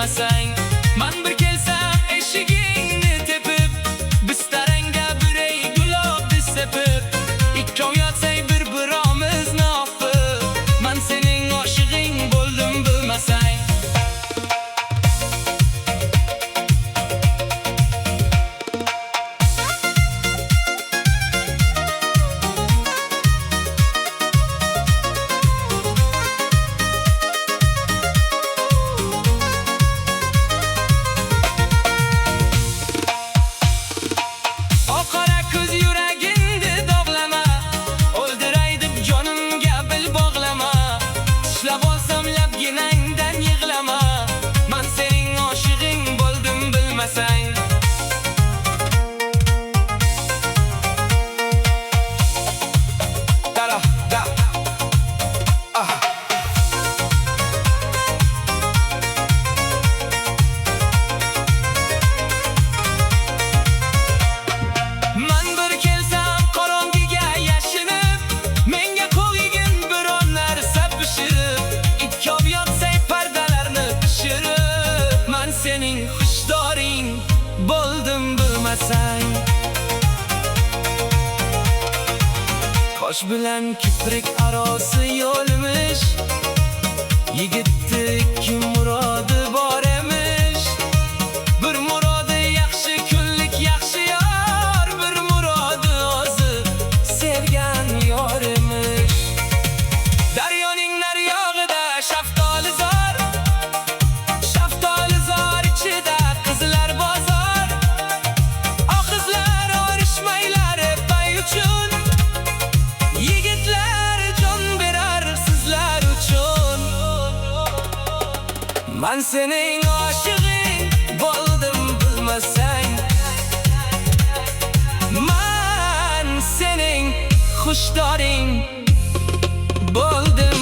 bilmasang. Men bir kelsam eshigingni tepib, bistarangga biray gulobni sepib, ikkov yotsak bir-birimizni opib, men sening oshig'ing bo'ldim bilmasang. Oqara ko'z yuragingni dog'lama, o'ldiray deb jonimga bil bog'lama. Tishlab olsam labginangdan yig'lama, men sening oshig'ing bo'ldim bilmasang. Dara da Men bir kelsam qorongiga yashinib, menga qo'ygin biron narsa pishirib, ikkov yotsak pardalarni tushirib, men sening xushdoring bo'ldim bilmasang. Qosh bilan kiprik arosi yo'lmish, yigitni ikki murodi bor emish. Bir murodi yaxshi kunlik yaxshi yor, bir murodi o'zi sevgan yor emish. Daryoning naryog'ida shaftoli zor, shaftoli zor ichida qizlar bozor. Qizlar orishmaylar pay uchun, yigitlar jon berar sizlar uchun. Men sening oshig'ing bo'ldim bilmasang. Men sening xushdoring bo'ldim